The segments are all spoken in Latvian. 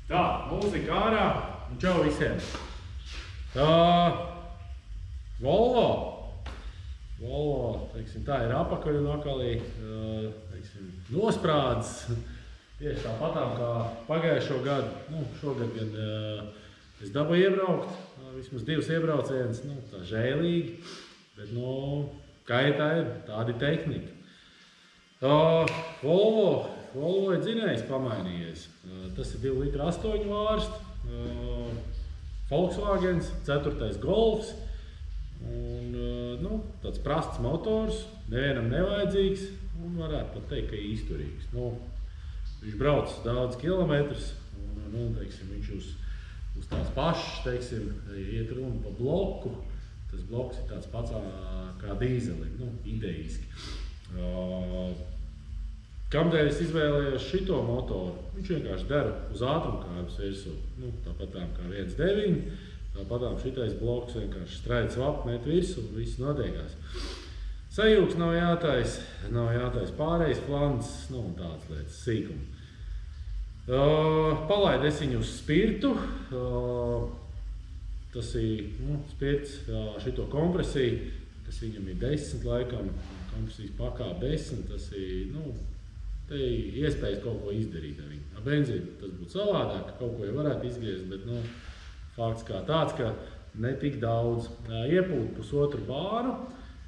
Tā, mūzika ārā un čau visiem. Volvo, teiksim, tā ir apakaļ un akalī, teiksim, nosprādzes. Tieši tāpatām kā pagājušo gadu. Nu, šogad gan es dabūju iebraukt, vismaz 2 iebraucienus, nu, tā žēlīgi, bet, nu, kaitā ir tādi tehnika. Volvo ir dzinējs pamainījies. Tas ir 2 litru 8 vārstu, Volkswagens, 4. Golfs. Un, nu, tāds prasts motors, nevienam nevajadzīgs un varētu pat teikt, ka izturīgs. Nu, viņš brauc daudz kilometrus un teiksim, viņš uz tās pašas, teiksim, iet runa pa bloku. Tas bloks ir tāds pats kā dīzelim, nu, idejiski. Kamdēļ es izvēlējos šito motoru? Viņš vienkārši dara uz ātrumkārbas virsū, nu, tāpatām kā 1.9. Tāpatām šitais bloks vienkārši straids vap, met virsū un viss notiekās. Sajūgs nav jātais pārējais flants, nu un tāds lietas sīkumi. Palaid es viņu uz spirtu. Tas ir spirts šito kompresiju, kas viņam ir 10 laikam, kompresijas pakāp 10, tas ir, nu, te ir iespējas kaut ko izdarīt ar viņu. Ar benzīnu tas būtu savādāk, kaut ko jau varētu izgriezt, bet, nu, fakts kā tāds, ka ne tik daudz. Iepūt 1,5 bāru,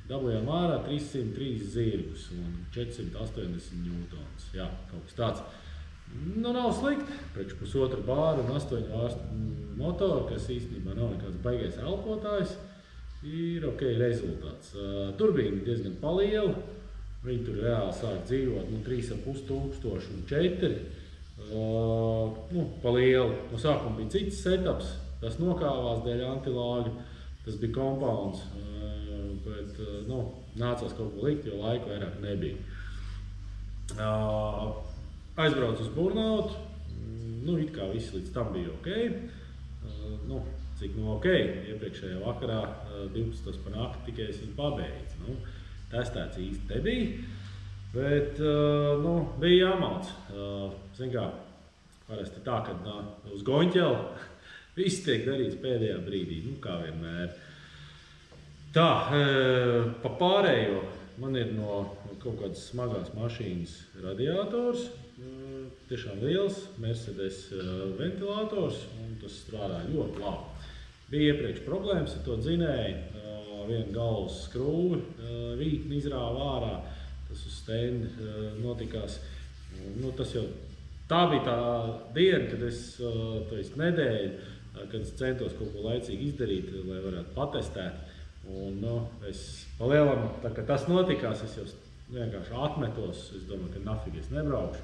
dabūjām ārā 303 zirgus un 480 newtons. Jā, kaut kas tāds. Nu, nav slikti, priekš 1,5 bāru un 8 vārstu motoru, kas īstenībā nav nekāds baigais elpotājs, ir ok rezultāts. Turbīna ir diezgan paliela, viņi tur reāli sāk dzīvot 3,5 tūkstoši un 4. Nu, paliela. No sākuma bija cits setups. Tas nokāvās dēļ antilāga, tas bija kompauns, bet nu, nācās kaut ko likt, jo laiku vairāk nebija. Aizbraucu uz burnautu, nu, it kā viss līdz tam bija ok. Nu, cik nu ok, iepriekšējā vakarā 12. pa nakti tikai es viņu pabeidzu. Nu, testēts īsti nebija, bet nu, bija jāmauc. Zin kā, parasti tā, kad uz goņķeli viss tiek darīts pēdējā brīdī, nu kā vienmēr. Tā, pa pārējo man ir no kaut kādas smagās mašīnas radiators, tiešām liels Mercedes ventilators, un tas strādā ļoti labi. Bija iepriekš problēmas ar to dzinēju, viena galvas skrūve, vītni izrāva ārā, tas uz stendi notikās. Nu, tas jau, tā bija tā diena, kad es nedēļu, kad es centos kaut ko laicīgi izdarīt, lai varētu patestēt. Un, nu, es palielam, tā kā tas notikās, es jau vienkārši atmetos, es domāju, ka nafig es nebraukšu.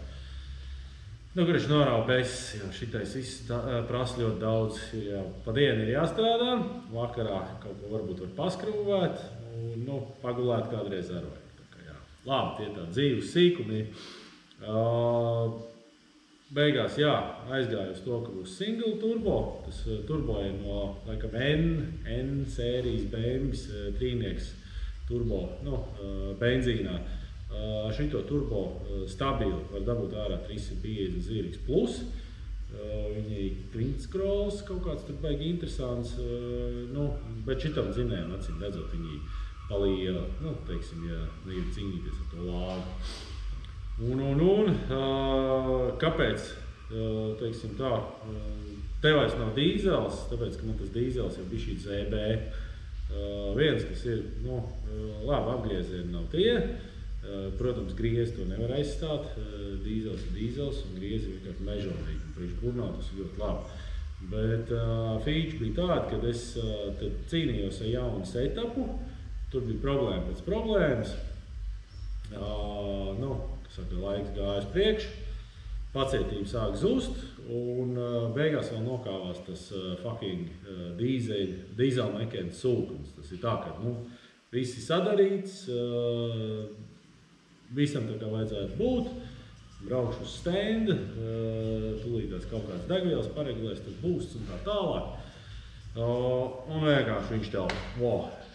Nu, kurš norāva besis, jo šitais viss prasa ļoti daudz, jau pa dienu ir jāstrādā, vakarā kaut ko varbūt var paskrūvēt, un, nu, pagulēt kādreiz ar vajag. Tā kā, jā. Labi, tie tā dzīves sīkumi. Beigās, jā, aizgāju uz to, ka būs single turbo. Tas turbo ir no, laikam, N sērijas BMW trīnieks turbo, nu, benzīnā. Šito turbo stabili var dabūt ārā 350 zirgs plus. Viņi ir twin-scrolls, kaut kāds tur baigi interesants, nu, bet šitam dzinējam, acīm redzot, viņi paliela, nu, teiksim, ja ir cīnīties ar to lāgu. Kāpēc, teiksim tā, te vairs nav dīzels, tāpēc, ka man tas dīzels jau bija šī ZB. Viens, kas ir, nu, labi apgriezieni nav tie, protams, griezi to nevar aizstāt, dīzels ir dīzels un griezi ir vienkārši mežonīgi, un priekš burnautu tas ir ļoti labi. Bet feature bija tāda, kad es cīnījos ar jaunu setupu, tur bija problēma pēc problēmas, nu, saka, laiks gājas priekš, pacietība sāk zust, un beigās vēl nokāvās tas fucking dīzelmekēna sūkums. Tas ir tā, ka, nu, viss ir sadarīts, visam tā kā vajadzētu būt, braukšu uz stenda, tūlītās kaut kāds degvielas paregulēs, tas būs un tā tālāk. Un vienkārši viņš tev,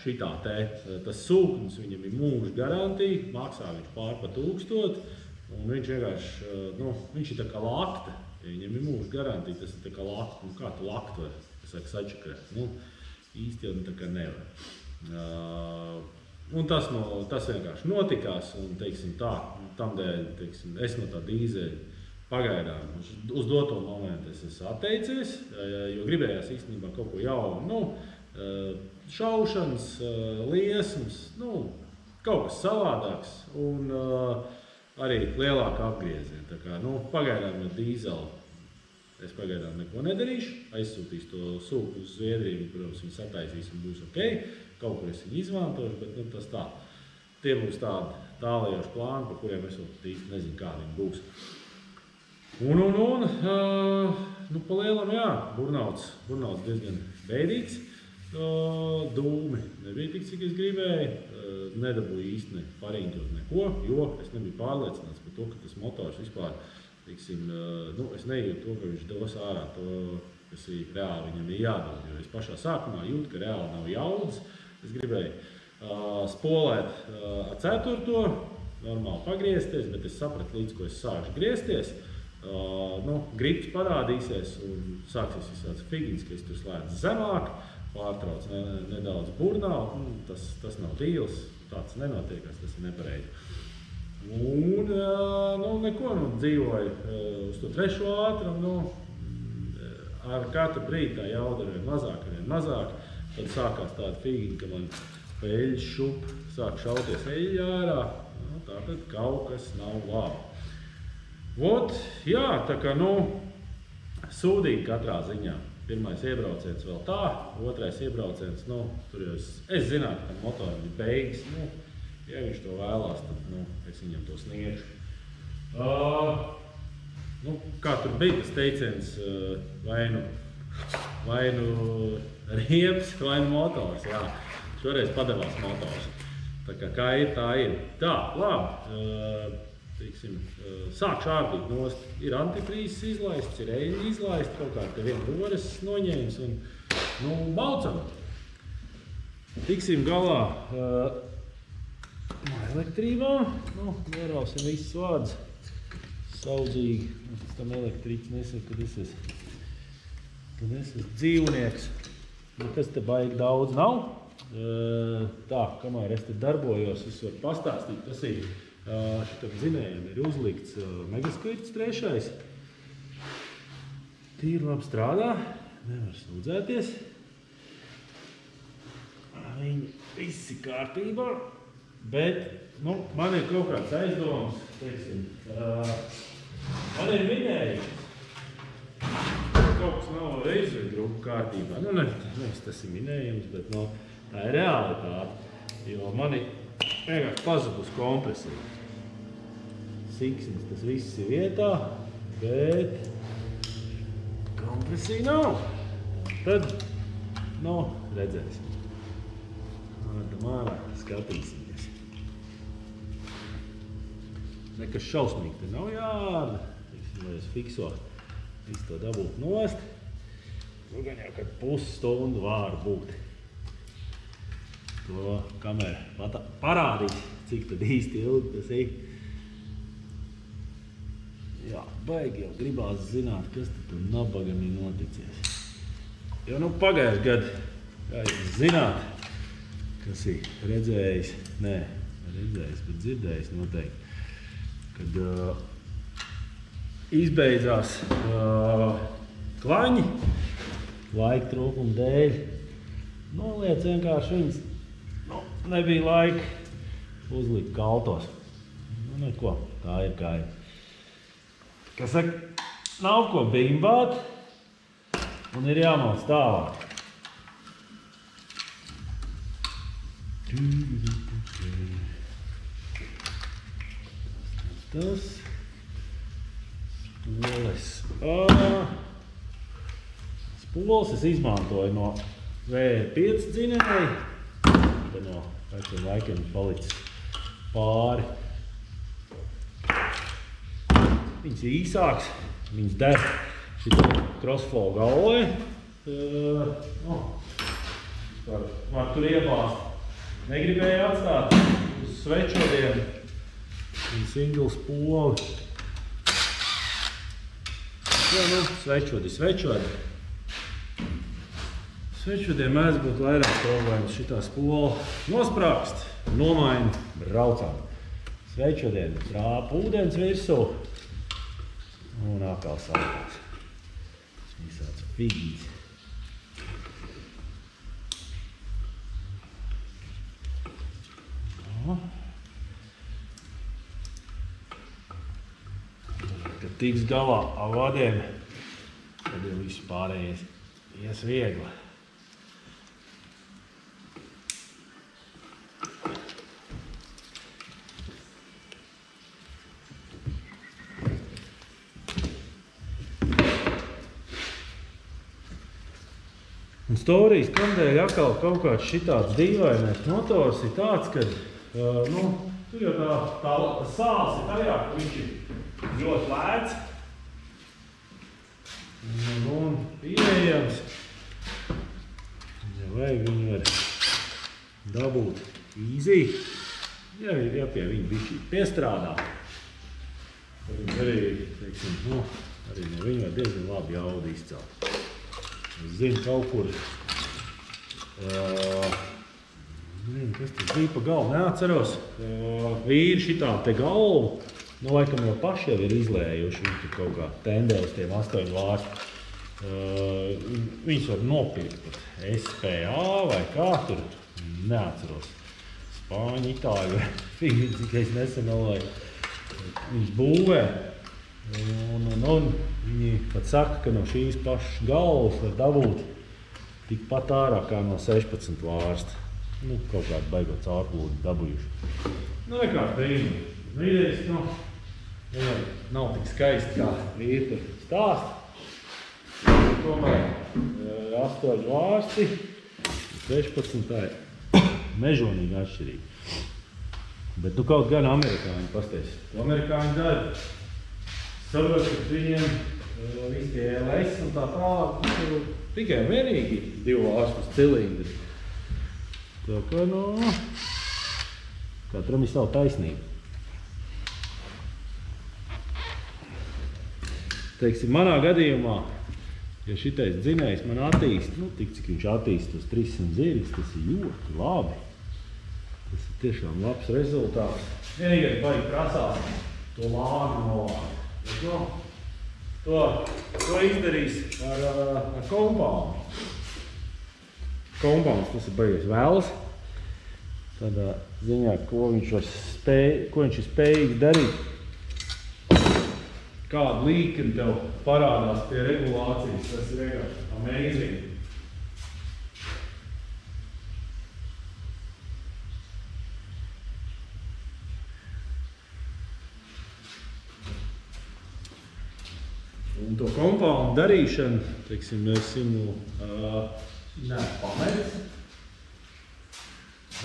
šitā te, tas sūknis, viņam ir mūža garantija, maksā viņš pār pa 1000, un viņš vienkārši, nu, viņš ir tā kā lakte. Ja viņiem ir mūža garantija, tas ir tā kā lakt, nu kā tu lakt var, es saku, sačakrēt. Nu, īsti jau tā kā nevar. Un tas vienkārši notikās, un, teiksim, tamdēļ, teiksim, es no tā dīzeļa pagaidām uz doto momentu es esmu atteicies, jo gribējās īstenībā kaut ko jaunu, nu, šaušanas, liesmas, nu, kaut kas savādāks, un arī lielāka apgrieziena. Tā kā, nu, pagaidām ar dīzeli es pagaidām neko nedarīšu, aizsūtīšu to sūku uz Zviedriju, protams, viņi sataisīs un būs ok, kaut kur es viņu izmantošu, bet nu, tas tā. Tie būs tādi tālējoši plāni, par kuriem es vēl īsti nezinu, kādi viņi būs. Nu, pa lielam, jā, burnauts diezgan beidīgs. Dūmi nebija tik, cik es gribēju, nedabūju īsti ne pariņķot neko, jo es nebiju pārliecināts par to, ka tas motors vispār, teiksim, nu, es nejūtu to, ka viņš dos ārā to, kas ir reāli viņam ir jādod, jo es pašā sākumā jūtu, ka reāli nav jaudas. Es gribēju spolēt ar 4. normāli pagriezties, bet es sapratu, līdz ko es sākšu griezties, nu, grips parādīsies un sāksies visāds figiņas, ka es tur slēdzu zemāk, pārtrauc nedaudz burnālu, tas nav dīls, tāds nenotiekās, tas ir nepareizi. Un, nu, neko, nu, dzīvoju uz to 3. ātrumu, nu, ar katru brīdi tā jauda arvien mazāk, tad sākās tāda figiņa, ka man pa eļļas šup sāk šauties eļļa ārā, nu, tātad kaut kas nav labi. Vot, jā, tā kā, nu, sūdīgi katrā ziņā. Pirmais iebrauciens vēl tā, otrais iebrauciens, nu, tur jau es zinātu, ka motoram ir beigas, nu, ja viņš to vēlās, tad, nu, es viņam to sniegšu. Nu, kā tur bija tas teiciens, vai nu rieps, vai nu motors, jā. Šoreiz padevās motors. Tā kā ir, tā ir. Tā, labi. Teiksim, sākšu ārdīt nost. Ir antifrīzes izlaists, ir eļļa izlaists, kaut kā te viena roras noņēmis un, nu, baucam. Tiksim galā elektrībā. Nu, ierausim visus vārdus. Saudzīgi. Pēc tam elektriķis nesaka, kad es esmu dzīvnieks. Nekas te baigi daudz nav. Tā, kamēr es te darbojos, es varu pastāstīt, tas ir šitam zinējam ir uzlikts megaskvirts 3. Tīri labi strādā, nevar sūdzēties. Viņi visi kārtībā, bet, nu, man ir kaut kāds aizdoms, teiksim, man ir minējums. Kaut kas nav reizi grupu kārtībā. Nu, nevis tas ir minējums, bet, nu, tā ir realitāte, jo man ir vienkārši pazudus kompresija. Siksnis, tas viss ir vietā, bet kompresija nav. Tad, nu, redzēsim. Mārā skatīsimies. Nekas šausmīgi te nav jārda. Lai es fikso visu to dabūt nost. Nu, gan jau, kad pusstundu var būt. To kamera parādīs, cik tad īsti ilgi tas ir. Jā, baigi jau gribās zināt, kas tad nabagam ir noticies. Jo, nu, pagājuši gadu, kā jūs zināt, kas ir redzējis, bet dzirdējis noteikti, kad izbeidzās klaņi, laika trūkuma dēļ. Noliec vienkārši viņas, nu, nebija laika uzlikt kaltos. Nu, neko, tā ir kā ir. Kas saka, nav ko bimbāt un ir jāmauc tālāk. Tas spoles es izmantoju no VR5 dzinēji, te no pēciem laikiem palicis pāri. Viņas ir īsāks, viņas der šito crossflow galvē. Var tur iebāzt. Negribēju atstāt uz svečodiem single spoli. jo, nu, svečodi. Svečodiem mēdz būt vairāk problēmas. Šitā spola nosprākst, nomaina, braucam. Svečodien trāpa ūdens virsū un atkal sākās. Visāds figīs. Kad tiks galā ar vadiem, tad jau viss pārējais ies viegli. Un storijas, kamdēļ atkal kaut kāds šitāds dīvainais motors ir tāds, ka tur jau tā sāls ir tajā, ka viņš ir ļoti lēts un pieejams. Ja vajag viņu var dabūt easy, ja pie viņa bišķīt piestrādā. Tad viņš arī, teiksim, arī no viņa var diezgan labi jaudu izcelt. Es zinu, kaut kur, kas tas bija pa galvu, neatceros, vīri šitām te galvu, laikam jau paši jau ir izlējuši, viņi tur kaut kā tendē uz tiem 8 vārstu. Viņus var nopirkt pat SPA vai kā tur, neatceros, Spāņu, Itāļu, cik es nesenolēju, viņš būvē. Un viņi pat saka, ka no šīs pašas galvas var dabūt tikpat ārā kā no 16 vārsta. Kaut kādu baigot caurplūdu dabūjuši. Vienkārši brīnumi. Idejas, nav tik skaisti, kā vīri tur stāst. Tomēr 8 vārsti, 16 tā ir mežonīgi atšķirīgi. Bet kaut gan amerikāņi pasties. Amerikāņi dara. Saprot, ka viņiem visi tie LS un tā tālāk, tikai vienīgi 2 vārstus cilindri. Tā kā, katram ir savu taisnību. Teiksim, manā gadījumā, ja šitais dzinējs man attīst, tik cik viņš attīst uz 300 zirgas, tas ir ļoti labi. Tas ir tiešām labs rezultāts. Vienīgais baigi prasās to lāgu nolāgu. To izdarīs ar kompaunu. Kompauns tas ir baigies vēls. Tādā ziņā, ko viņš ir spējīgs darīt. Kādu līkni tev parādās pie regulācijas, tas ir vienkārši amazing. Un to kompaunu darīšanu, teiksim, esmu pametis.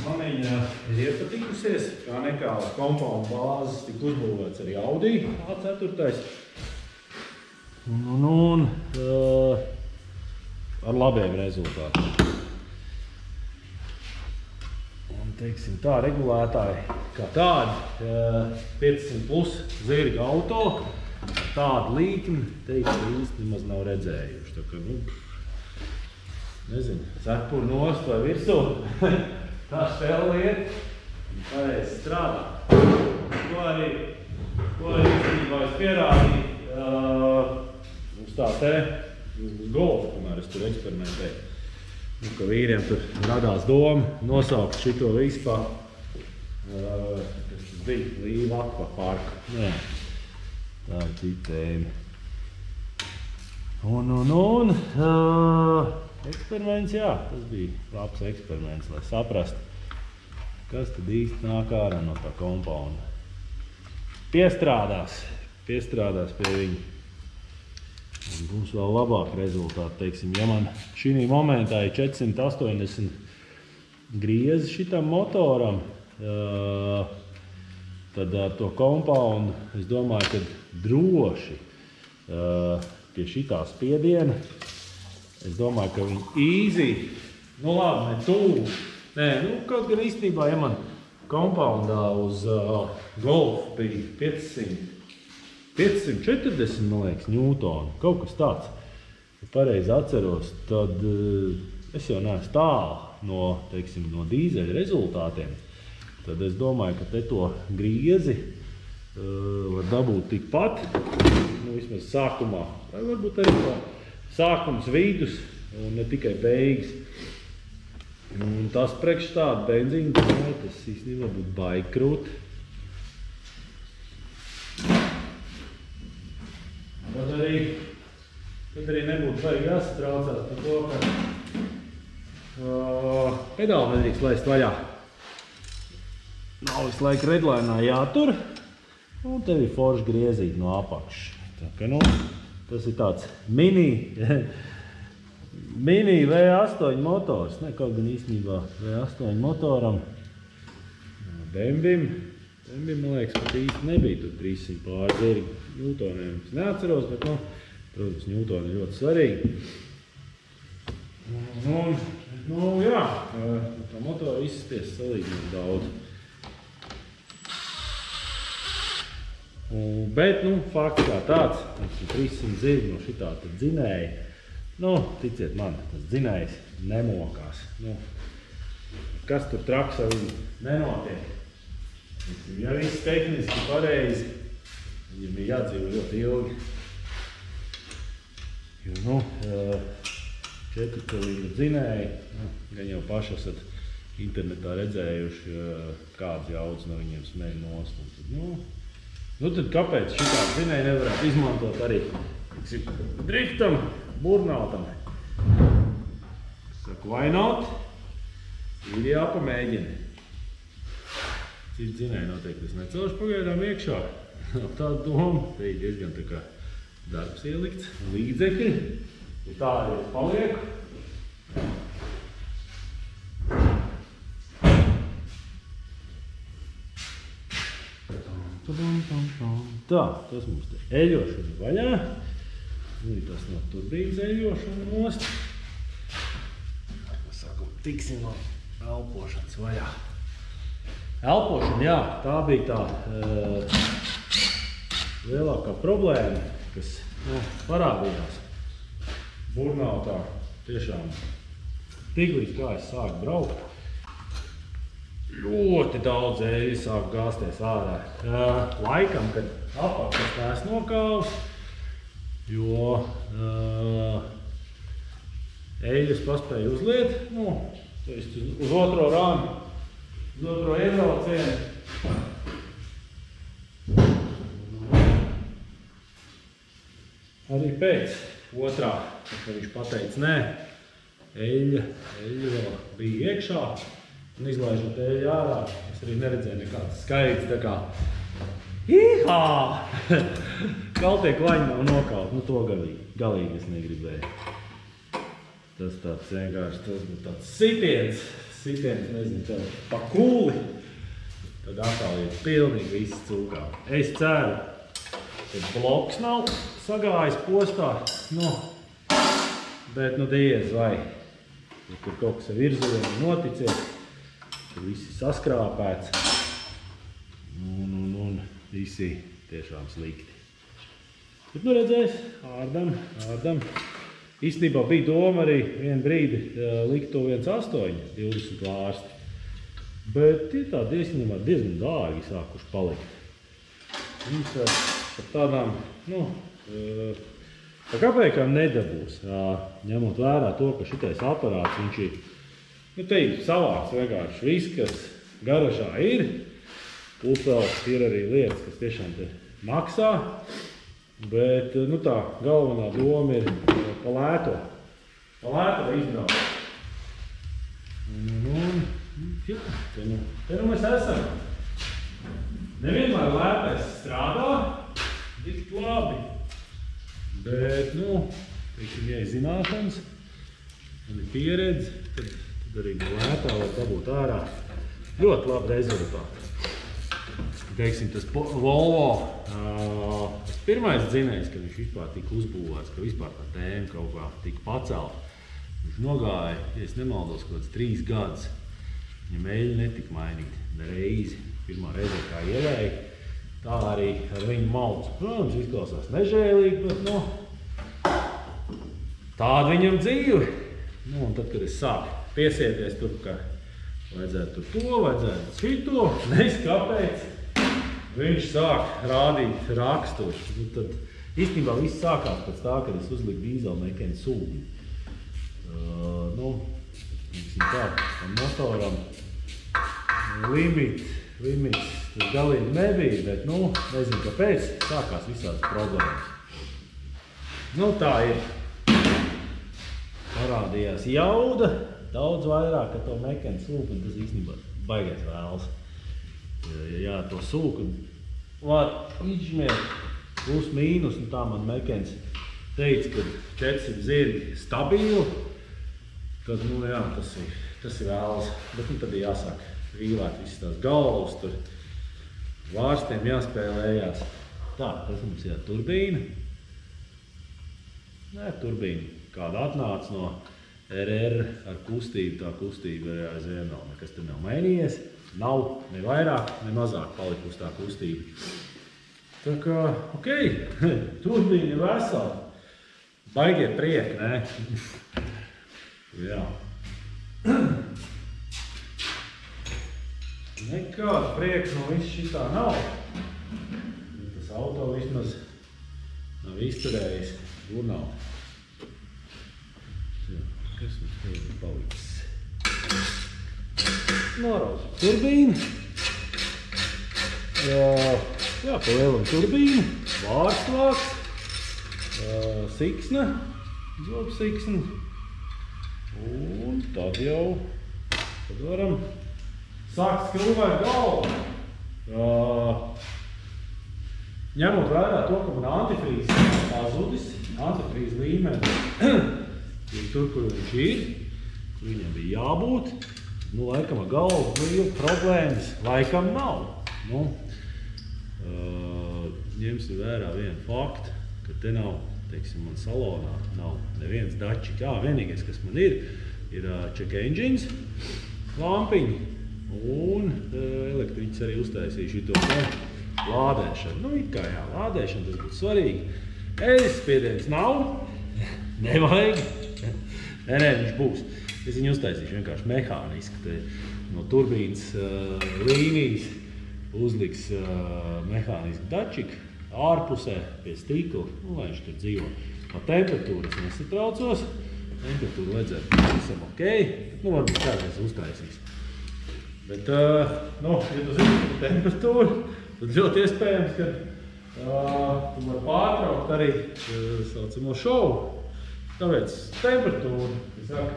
Man viņa ir iepatikusies, kā nekā uz kompaunu bāzes tika uzbūvēts arī Audi A4. Un ar labiem rezultātiem. Un, teiksim, tā regulētāji kā tādi 500 plus zirga auto, tādu līkni, teiksim, īsti nemaz nav redzējuši. Tā kā, nezinu, cepuru nost vai virsū, tā spēle iet, un pareizi strādā. Ko arī īstenībā es pierādīju uz tā te, uz golfa, kamēr es tur eksperimentēju. Ka vīriem tur radās doma nosaukt šito vispār, kas bija Līva akvaparka. Tā ir cita tēma. Un eksperiments, jā, tas bija labs eksperiments, lai saprastu, kas tad īsti nāk ārā no tā kompauna. Piestrādās pie viņa. Un būs vēl labāk rezultāti, teiksim, ja man šī momentā ir 480 griezi šitam motoram, tad ar to kompaunu, es domāju, ka droši pie šitā spiediena, es domāju, ka viņi easy, labi, ne tuvu, kaut gan īstenībā, ja man kompaundā uz golfu bija 500 540, man liekas, ņūtonu, kaut kas tāds. Ja pareizi atceros, tad es jau neesmu tālu no, teiksim, no dīzeļa rezultātiem. Tad es domāju, ka te to griezi var dabūt tikpat, nu vismaz sākumā, vai varbūt arī tā sākums, vidus un ne tikai beigas. Un tas priekš tādu benzīnu, tas īstenībā būtu baigi krūti. Tad arī nebūtu baigi jāsatraucās par to, ka pedāli nedrīkst laist vaļā. Nav visu laiku redlainā jātur, un tev ir forši griezīt no apakšas. Tā ka, nu, tas ir tāds mini V8 motors, ne, kaut gan īstenībā V8 motoram. Bembim, man liekas, pat īsti nebija tur 300 pāri zirgi ņūtoniem. Es neatceros, bet, nu, protams, ņūtoni ir ļoti svarīgi. Nu, jā, tā motora izspies salīdzināt daudz. Bet, nu, fakts kā tāds, 300 zirgi no šitā tad dzinēja. Nu, ticiet man, tas dzinējs nemokās. Nu, kas tur traks ar viņu nenotiek? Ja viss tehniski pareizi, viņam ir jādzīvo ļoti ilgi. Jo, nu, 4 cilindru dzinēji, nu, gan jau paši esat internetā redzējuši, kāds jaudas no viņiem smeļ nost. Nu, tad kāpēc šitā dzinēji nevarētu izmantot arī driftam, burnautam? Saku, why not? Ir jāpamēģina. Cits dzinēji noteikti es necelšu pagaidām iekšā. Tāda doma, te ir diezgan tā kā darbs ielikts, līdzekļi. Ja tā arī es palieku. Tā, tas mums te eļošana vaļā. Un tas no turbīnas eļošana nost. Sākam, tiksim no elpošanas vaļā. Elpošana, jā, tā bija tā lielākā problēma, kas parādījās burnautā. Tiešām tiklīdz kā es sāku braukt, ļoti daudz eļļu sāk gāzties ārā. Laikam, kad apakšas tās nokāvs, jo eļļas paspēja uzliet, nu, uz otro rāmi, uz otro iebraucienu. Arī pēc otrā, kad viņš pateica nē, eļļa vēl bija iekšā. Un izlaižot eļļu ārā, es arī neredzēju nekāds skaits, tā kā Hīhā! Kaltie klaņi nav nokaut, nu to galīgi es negribēju. Tas tāds vienkārši, tas būtu tāds sitiens, nezinu, tev pa kūli. Tad atkal ir pilnīgi viss cūkā. Es ceru, ka bloks nav sagājis postā, nu, bet nu diez vai. Ja tur kaut kas ar virzuliem noticies, tur visi saskrāpēts un visi tiešām slikti. Bet nu redzēs, ārdam. Īstenībā bija doma arī vienu brīdi likt to 1.8, 20 vārsti. Bet tie tā diezgan dārgi sākuši palikt. Mums par tādām, nu, pa kāpēkām nedabūs, ņemot vērā to, ka šitais aparāts, viņš ir, nu, te ir savāks vienkārši viss, kas garažā ir. Plus vēl ir arī lietas, kas tiešām te maksā. Bet, nu tā, galvenā doma ir pa lēto izbraukt. Jā, te nu mēs esam. Nevienmēr lētais strādā, tik labi. Bet, nu, teiksim, ja ir zināšanas un ir pieredze, tad arī no lētā var dabūt ārā ļoti labi rezultāti. Teiksim, tas Volvo, tas pirmais dzinējs, kad viņš vispār tika uzbūvēts, ka vispār tā tēma kaut kā tika pacelta. Viņš nogāja, ja es nemaldos, kaut kāds 3 gadus. Viņam eļļa netika mainīta, ne reizi. Pirmā reize, kā ievēja, tā arī ar viņu mauc. Protams, izklausās nežēlīgi, bet, nu, tāda viņam dzīve. Nu, un tad, kad es sāku piesieties tur, ka vajadzētu tur to, vajadzētu šito, nezinu kāpēc, viņš sāk rādīt rakstus. Nu, tad īstenībā viss sākās pēc tā, kad es uzliku dīzelmekēņu sūkni. Nu, tā, tam motoram limits tur galīgi nebija, bet, nu, nezinu kāpēc, sākās visādas problēmas. Nu, tā ir. Parādījās jauda, daudz vairāk, ka to mekēņu sūkni, tas īstenībā baigais vēls. Jā, to sūkni var izžmiet plus mīnus, un tā man mekēns teica, ka 400 zirgi stabili, tad, nu jā, tas ir vēls. Bet nu tad ir jāsāk vīlēt visas tās galvas, tur vārstiem jāspēlējās. Tā, tas mums ir turbīna. Nē, turbīna. Kāda atnāca no RR ar kustību, tā kustība ir aizvien nav. Nekas te nav mainījies. Nav ne vairāk, ne mazāk palikusi tā kustība. Tā kā, okei, turbīna ir vesela. Baigie prieki, nē? Jā. Nekāds prieks no viss šitā nav. Tas auto vismaz nav izturējis gurnau. Kas mums te ir palicis? Norauzu turbīnu. Jā, pa lielam turbīnu. Vārslāks. Siksne. Zobsiksne. Un tad jau varam sākt skrūvēt galvu. Ņemot vērā to, ka man antifrīzes pazudis, antifrīzes līmeni ir tur, kur viņš ir, kur viņam bija jābūt. Nu, laikam ar galvu lielu problēmas laikam nav. Nu, ņemsim vērā vienu faktu, ka te nav, teiksim, man salonā nav neviens dačik. Jā, vienīgais, kas man ir check engines, lampiņi un elektriķis arī uztaisīja šito lādēšanu. Nu, it kā jā, lādēšana tas būtu svarīgi. Eļas spiediens nav, nevajag. Nē, viņš būs. Es viņu uztaisīšu vienkārši mehāniski. No turbīnas līnijas uzliks mehāniski dačik ārpusē pie stikla, nu, lai viņš tur dzīvo. Pa temperatūru es nesatraucos. Temperatūru vajadzētu visam ok. Nu, varbūt kādreiz uztaisīs. Bet, nu, ja tu zini temperatūru, tad ļoti iespējams, ka tu var pārtraukt arī saucamo šovu. Tāpēc temperatūru, es saku,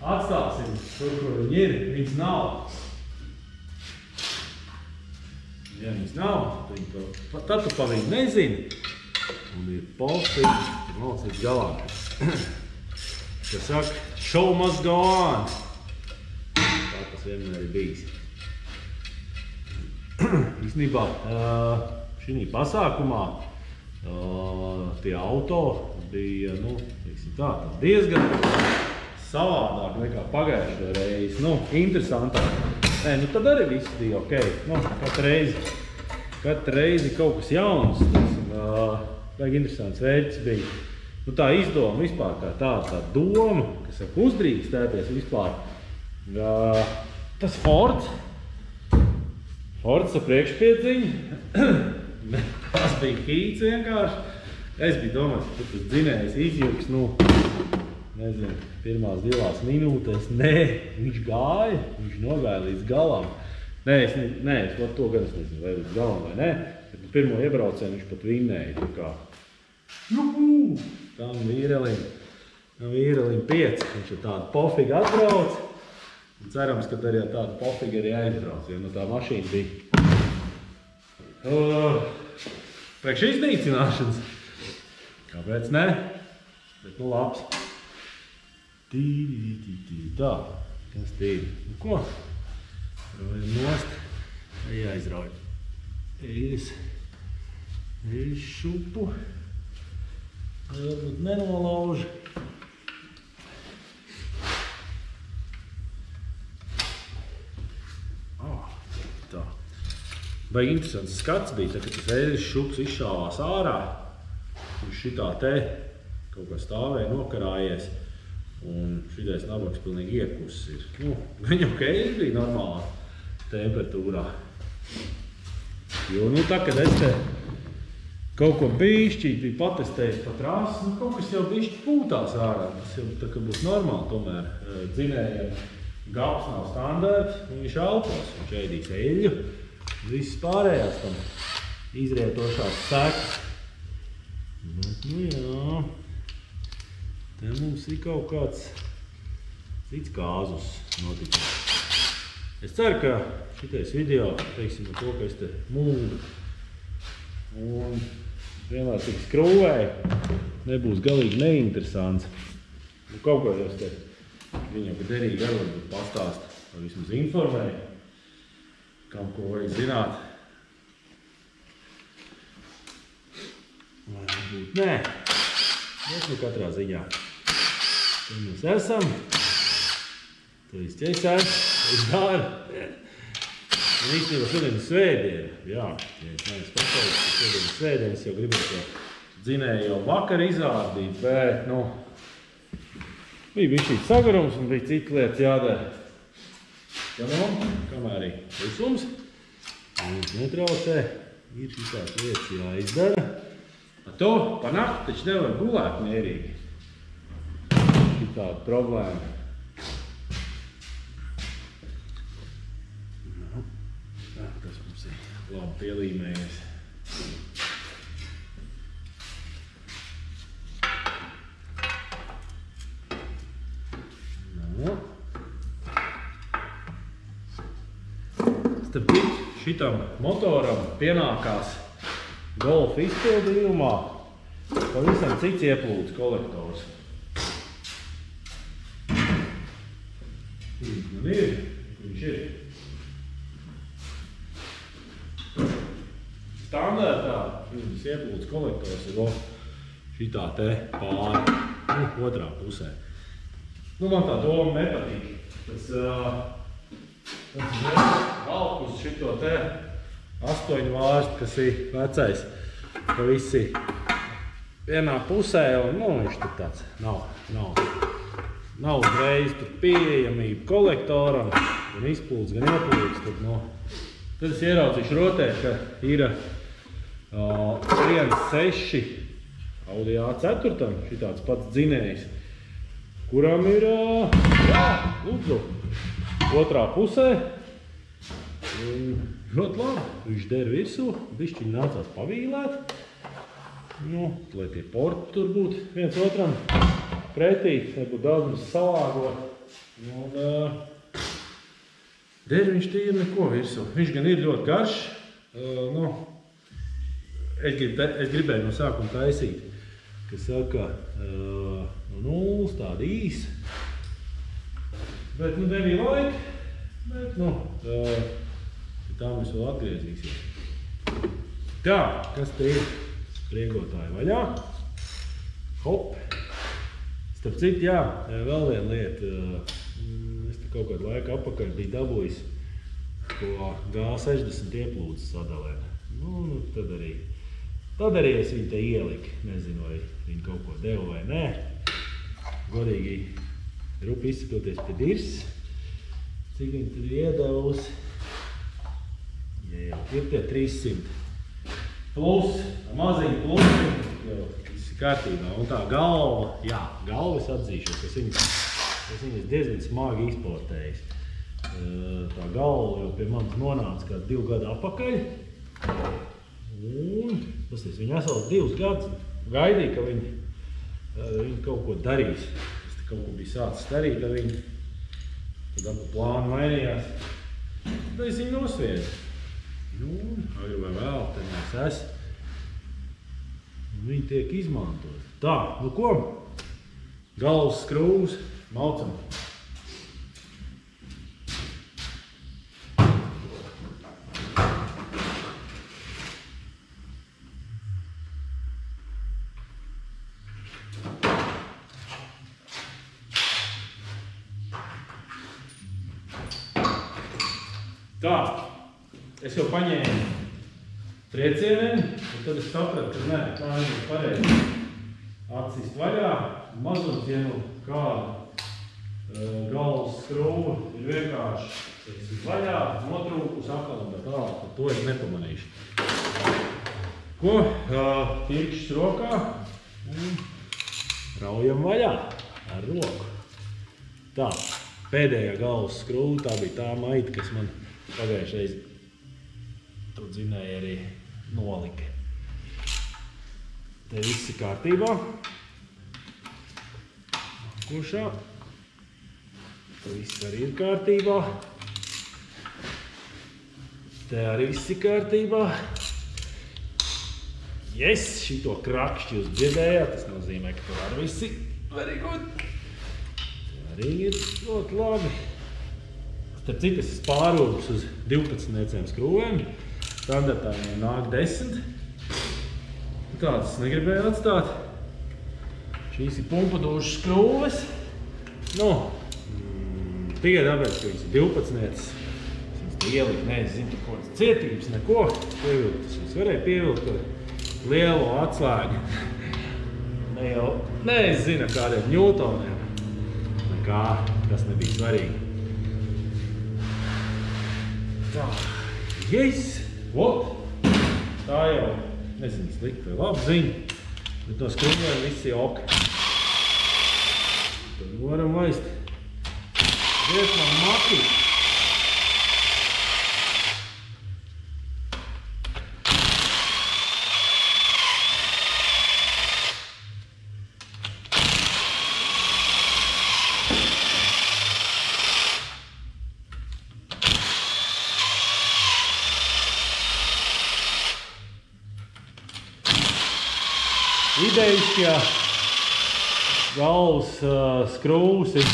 atstāsim tur, kur viņi ir, viņas nav. Ja viņas nav, tad tu pa viņu nezini. Un ir polstīgi, tur malcīts galā. Kas saka, show must go on. Tā tas vienmēr ir bijis. Īstenībā šī pasākumā tie auto bija, nu, tā, diezgan savādāk nekā pagājušajā reizi. Nu, interesantāk. Nē, nu tad arī viss bija ok. Nu, katru reizi kaut kas jauns. Vajag interesants vērķis bija. Nu, tā izdoma vispār kā tā doma, kas saka uzdrīkstēties vispār. Tas Fords ar priekšpiedziņu. Tas bija hīts vienkārši. Es biju domājis, ka tas dzinējs izjūgs, nu, nezinu, pirmās 2 minūtēs. Nē, viņš gāja, viņš nogāja līdz galam. Nē, es to gan es nezinu, vai līdz galam vai nē. Bet pirmo iebraucienu viņš pat vinnēja. Tā kā, juhu, tam vīrelim 5. Viņš ir tādu pofīgi atbrauc. Un cerams, ka arī tādu pofīgi arī aizbrauc, jo no tā mašīna bija. Priekš iznīcināšanas. Kāpēc ne? Bet nu labs. Tā, kas tīri. Nu ko? Rojam nost. Jāizrauj. Eļas šupu. Varbūt nenolauž. Tā. Baigi interesants skats bija, kad tas eļļas šuks izšāvās ārā. Viņš šitā te kaut kā stāvēja, nokarājies. Un šitais nabaks pilnīgi iekuss ir. Viņam ka eļļas bija normālā temperatūrā. Jo, tā, kad es te kaut ko bišķīt biju patestējis pa trasu, kaut kas jau bišķi pūtās ārā. Tas jau tā kā būs normāli, tomēr dzinējiem gabs nav standarts, un viņš elpos, viņš ēdīs eļļu. Viss pārējās tam izrietošās sekas. Bet, jā, te mums ir kaut kāds cits kāzus notikums. Es ceru, ka šitais video, teiksim, ar to, ka es te mūdu un vienlaicīgi skrūvēju, nebūs galīgi neinteresants. Kaut ko es te viņam, ka derīgi arī varbūt pastāst, vai vismaz informēju, kam ko vajag zināt. Vai varbūt nē. Bet katrā ziņā. Te mēs esam. To viss ķeisēs. Es daru. Un īstenībā šodien ir svētdiena. Jā, ja es neesmu pateicis, ka šodien ir svētdiena. Es jau gribēju to dzinēju jau vakar izārdīt, bet, bija bišķīt sagarums un bija citas lietas jādara. Ja kamēr arī klusums, viņš netraucē, ir šitās lietas jāizdara. Ar to pa nakti taču nevar gulēt mierīgi. Ir tāda problēma. Tas mums ir labi pielīmējies. Starp citu, šitam motoram pienākās Golf izpildījumā pavisam cits ieplūdes kolektors. Man ir, viņš ir. Standartā šis ieplūdes kolektors ir šitā te pāri, otrā pusē. Man tā doma nepatīk. Tas valk uz šito te 8 vārstu, kas ir vecais, ka visi vienā pusē, un viņš tur tāds nav uzreiz pieejamība kolektoram, gan izplūdes, gan ieplūdes. Tad es ieraudzīšu rotē, ka ir 1.6 Audi A4, šitāds pats dzinējs, kuram ir, lūdzu, otrā pusē. Ļoti labi, viņš der virsū, bišķiņi nācās pavīlēt. Lai tie porti tur būtu viens otram pretī, lai būtu daudz mums salāgot. Der viņš tīri neko virsū. Viņš gan ir ļoti garš. Es gribēju no sākuma taisīt, kas saka, no 0 tāda īsa. Bet nebija laika. Bet, tā mēs vēl atgriezīsies. Tā, kas te ir? Spriegotāji vaļā. Hop. Starp citu, jā, vēl viena lieta. Es te kaut kādu laiku apakaļ biju dabūjis to G60 ieplūdes sadalē. Tad arī es viņu te ieliku. Nezinu, vai viņi kaut ko deva vai nē. Godīgi rupi izsakoties pie dirs. Cik viņi tur iedevusi? Ja jau ir tie 300 plus, maziņi plusi, jau viss ir kārtībā. Un tā galva, jā, galva es atzīšos, es viņas diezgan smagi izportējis. Tā galva jau pie manis nonāca kāds 2 gadu apakaļ. Un viņa esot 2 gadus gaidīja, ka viņi kaut ko darīs. Es te kaut ko biju sācis darīt ar viņu. Tad abu plānu mainījās. Tad es viņu nosviedu. Agri vai vēl, te mēs esam. Viņi tiek izmantot. Tā, ko? Galvas skrūvs, maucam. Tā, es jau paņēmu triecieniem, un tad es sapratu, ka nē, tā ir pareizi atsist vaļā. Mazums, ja nu kāda galvas skrūva ir vienkārši vaļā, notrūkus atkal un tā tālāk, tad to es nepamanīšu. Ko? Tirkšs rokā un raujam vaļā ar roku. Tā, pēdējā galvas skrūva, tā bija tā maita, kas man pagājušreiz tu dzinēji arī nolika. Te viss ir kārtībā. Kušā. Te viss arī ir kārtībā. Te arī viss ir kārtībā. Yes, šito krakšķi jūs dzirdējāt, tas nozīmē, ka tur arī viss ir very good. Arī ir ļoti labi. Starp citu, es pārūdus uz 12 skrūvēm. Standartā nāk 10. Tādas negribēju atstāt. Šīs ir pumpadūšas skrūves. Nu, tikai tāpēc, ka viņas ir 12. Viņas ielikt, nezinu, tur kaut kādas cietības, neko. Pievilkt, es varēju pievilkt ar lielo atslēgu. Nezinu kādiem ņūtoniem. Nekā, tas nebija svarīgi. Tā, yes! Vot! Tā jau, nezinu, slikti vai labi ziņa, bet no skrūvēm viss ir ok. Tad varam laist diezgan maki. Idejiski, ja galvas skrūvs ir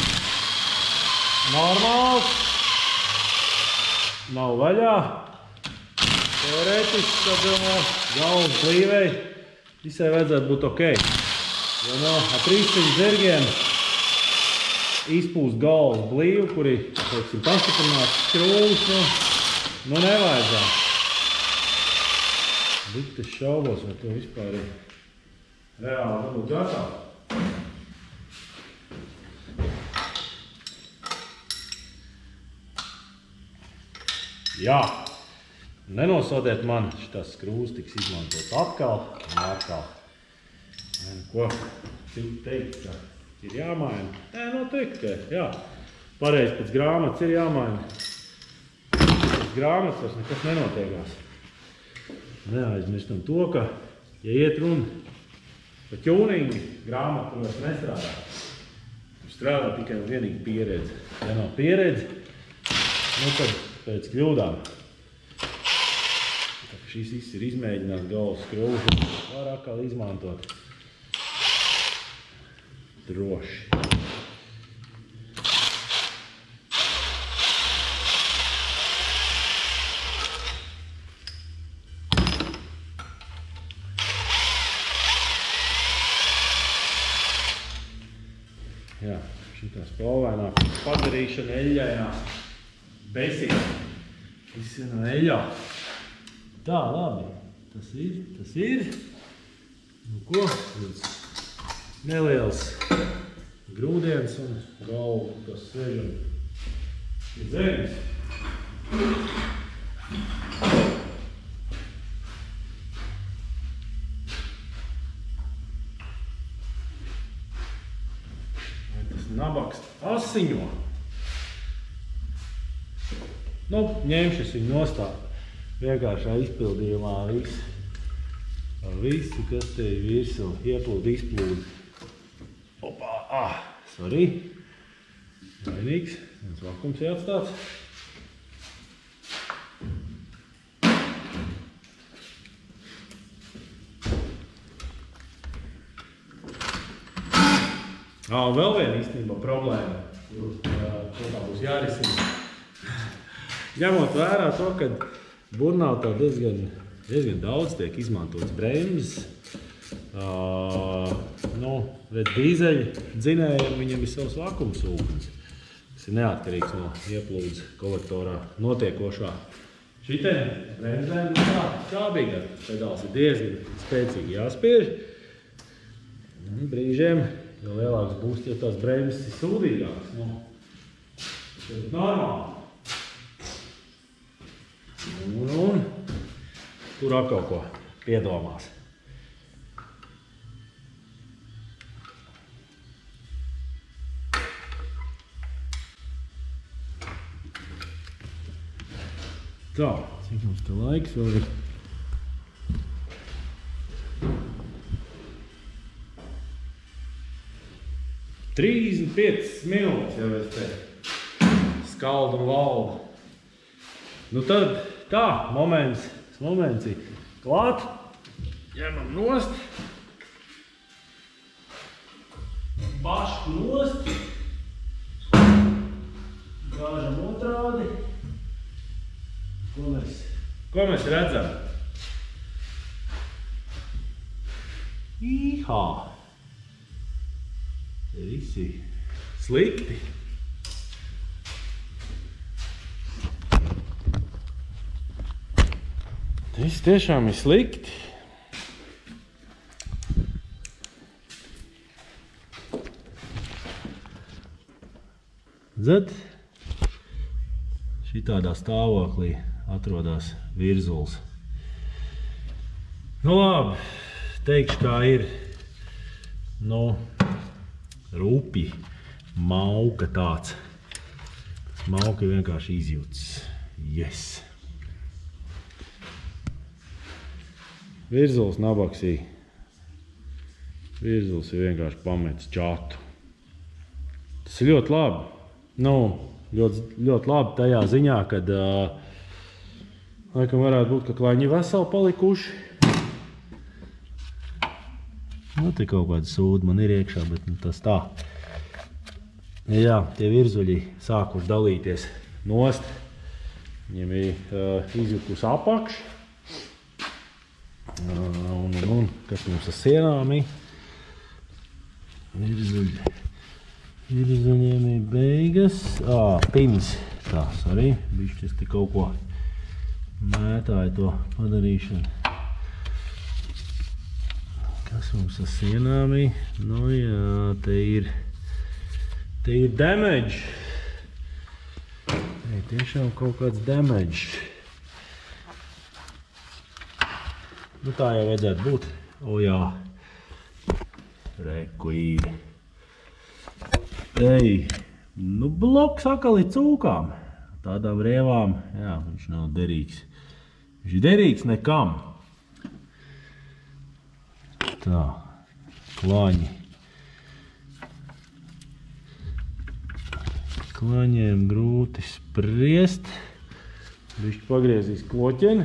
normāls, nav vaļā. Teorētiski, tad galvas blīvei visai vajadzētu būt ok. Jo no ar 3 zirgiem izpūst galvas blīvu, kuri, teiksim, pastiprināts skrūvs, nu nevajadzētu. Likt es šaubos, vai to vispār ir reāli dabūt gatavu. Jā, nenosodiet man, šitas skrūvs tiks izmantots atkal un atkal. Ko teikt, ka ir jāmaina? Nē, noteikti, ka jā. Pareizi pēc grāmatas ir jāmaina. Pēc grāmatas vairs nekas nenotiekās. Neaizmirstam to, ka, ja iet runa pa ķūningi, grāmata, kur vairs nestrādā. Tur strādā tikai un vienīgi pieredze. Ja nav pieredze, nu tad pēc kļūdām. Šis viss ir izmēģināt galvas skrūvu, var atkal izmantot droši. Jā, šitā spalvainā padarīšana eļļainā. Basic. Viss ir no eļļā. Tā, labi. Tas ir. Nu ko? Neliels grūdienis un galvu, kas svežam ir zemes. Nabaks asiņo. Nu, ņemšas viņu nostāt vienkāršā izpildījumā visu, kas te ir virsū, ieplūd, izplūd. Opā, sorry. Vainīgs, viens vakums ir atstāts. Un vēl viena īstenībā problēma, kur tā būs jārisina. Ņemot vērā to, ka burnautā diezgan daudz tiek izmantots bremzes. Redz, dīzeļa dzinējiem viņam ir savs vakumsūknis, kas ir neatkarīgs no ieplūdes kolektorā notiekošā. Šitai bremzēm skābīgāk. Pedāls ir diezgan spēcīgi jāspiež. Brīžiem, jo lielāks būs, ja tās bremzes ir sūdīgākas. Tas ir normāli. Un tur kaut ko piedomās. Tā, cik mums te laiks vēl ir? Trīsdesmit 5 minūtes jau es te skaldu un valdu. Nu tad tā, moments ir klāt. Ņemam nost. Pašku nost. Gāžam otrādi. Ko mēs redzam? Īhā! Te visi slikti. Tas tiešām ir slikti. Dzed, šitādā stāvoklī atrodas virzuls. Nu labi, teikšu kā ir. Nu, rupi, mauka tāds. Tas mauka ir vienkārši izjūts. Yes! Virzuls nabaksī. Virzuls ir vienkārši pametis čatu. Tas ir ļoti labi. Nu, ļoti labi tajā ziņā, kad laikam varētu būt, ka klaņi veseli palikuši. Nu, te kaut kāda sūda man ir iekšā, bet tas tā. Jā, tie virzuļi sākuši dalīties nost. Viņiem ir izjukus apakš. Un kas mums ar sienām ir? Virzuļiem ir beigas. Pins. Tās arī. Bišķi es te kaut ko mētāju to padarīšanu. Kas mums ar sienām ir? Nu jā, te ir damage. Te ir tiešām kaut kāds damage. Nu tā jau vajadzētu būt. O jā. Reku ir. Ei, nu bloks atkal ir cūkām. Tādām rievām, jā, viņš nav derīgs. Viņš ir derīgs nekam. Tā, klaņi. Klaņiem grūti spriest. Bišķi pagriezīs kloķeni.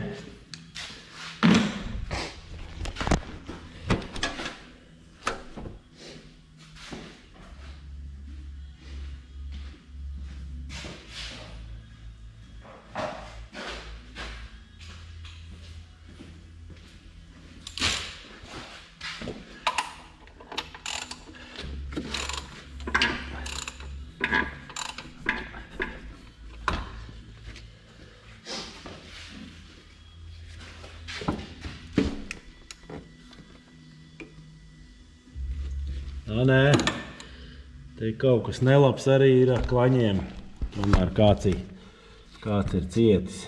Nē, te kaut kas nelabs arī ir ar klaņiem. Tomēr kāds ir cietis.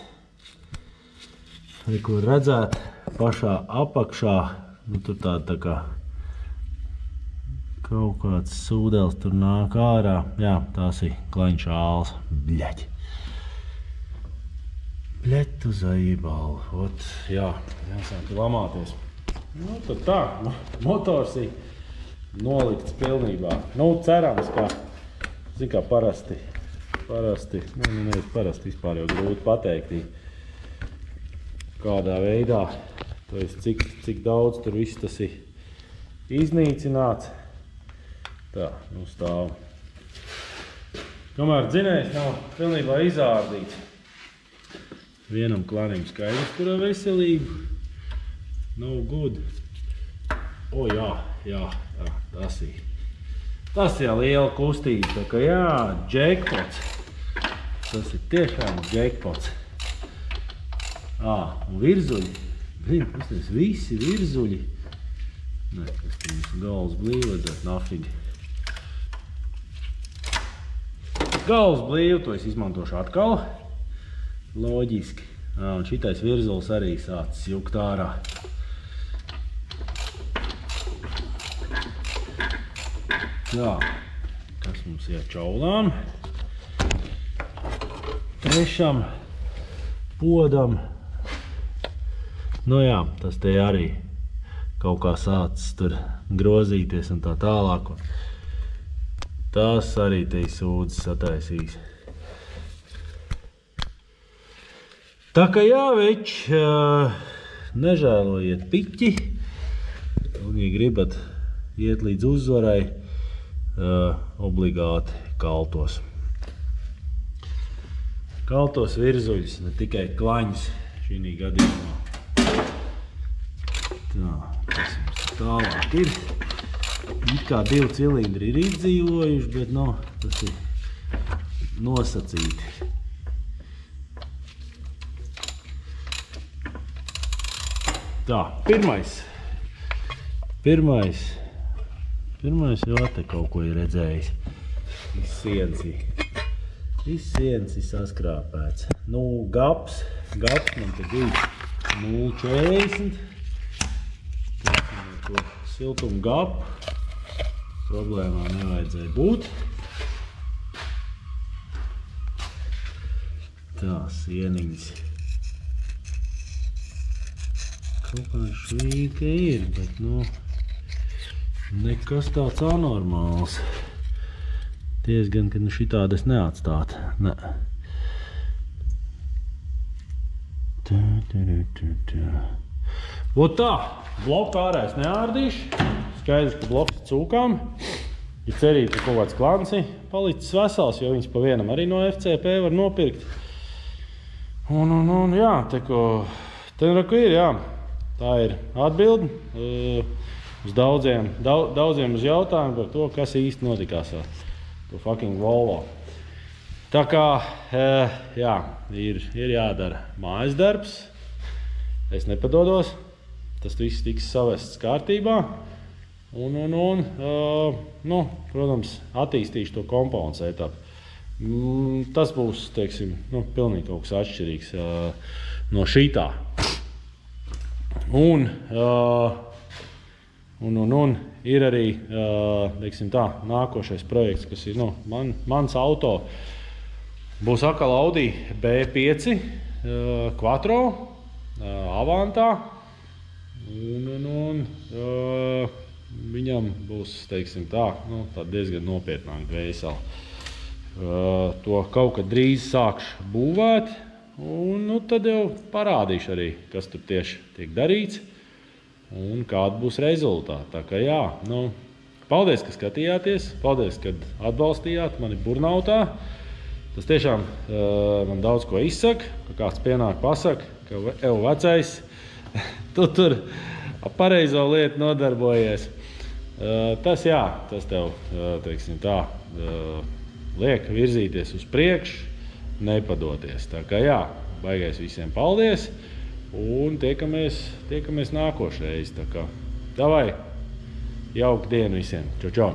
Arī, kur redzēt, pašā apakšā, nu tur tā kā kaut kāds sūdelis tur nāk ārā. Jā, tās ir klaņu šāls. Bļeķ. Bļeķ tu zaibāli. Ot, jā, jāsāk lamāties. Nu, tad tā, motors ir nolikts pilnībā. Nu, cerams, ka, zin kā parasti, vispār jau grūti pateikt, kādā veidā, to es cik daudz tur viss tas ir iznīcināts. Tā, nu stāv. Kamēr dzinējs nav pilnībā izārdīts. Vienam klanim skaidrs, kurā veselību. No good. O, jā, tas ir. Tas ir liela kustība, tā kā jā, jackpots. Tas ir tiešām jackpots. Un virzuļi. Zini, pasties, visi virzuļi. Nē, kas te mums galvas blīvi vajadzētu, nafīgi. Galvas blīvi, to es izmantošu atkal. Loģiski. Un šitais virzulis arī sācis jukt ārā. Tā, kas mums iet čaulām? Trešam podam. Nu jā, tas te arī kaut kā sācis tur grozīties un tā tālāk. Tas arī te sūdzes sataisīs. Tā kā jā, veči, nežēlojiet piķi. Un, ja gribat iet līdz uzvarai, obligāti kaltos. Kaltos virzuļus, ne tikai klaņus šī gadījumā. Tā, kas mums tālāk ir. It kā 2 cilindri ir izdzīvojuši, bet no, tas ir nosacīti. Tā, pirmais jau te kaut ko ir redzējis. Viss sienas ir saskrāpēts. Nu, gaps man te bija 0,40. To siltumu gapu. Problēmā nevajadzēja būt. Tā, sieniņas. Kaut kā švīka ir, bet, nu, nekas tāds anormāls. Diezgan, ka šitādi es neatstāt. Ne. Ot tā, bloku ārā es neārdīšu. Skaidrs, ka bloks cūkām. Ir cerīt, ka kaut kāds klanci palicis vesels, jo viņas pa vienam arī no FCP var nopirkt. Un jā, te ir, jā. Tā ir atbildi uz daudziem uz jautājumu par to, kas īsti notikās ar to fucking Volvo. Tā kā, jā, ir jādara mājas darbs. Es nepadodos. Tas viss tiks savests kārtībā. Nu, protams, attīstīšu to compound setup. Tas būs, teiksim, nu, pilnīgi kaut kas atšķirīgs no šitā. Un ir arī, teiksim tā, nākošais projekts, kas ir, nu, mans auto. Būs atkal Audi B5 Quattro Avantā. Viņam būs, teiksim tā, nu, tā diezgan nopietnāk dvēseli. To kaut kad drīz sākšu būvēt. Un nu, tad jau parādīšu arī, kas tur tieši tiek darīts un kāda būs rezultāti. Tā kā jā, nu, paldies, ka skatījāties, paldies, kad atbalstījāt mani burnautā. Tas tiešām man daudz ko izsaka, ka kāds pienāk pasaka, ka ev vecais, tu tur pareizo lietu nodarbojies. Tas jā, tas tev, teiksim tā, liek virzīties uz priekšu. Nepadoties. Tā kā jā, baigais visiem paldies un tiekamies nākošreiz. Tā kā, davai, jauku dienu visiem. Čau, čau!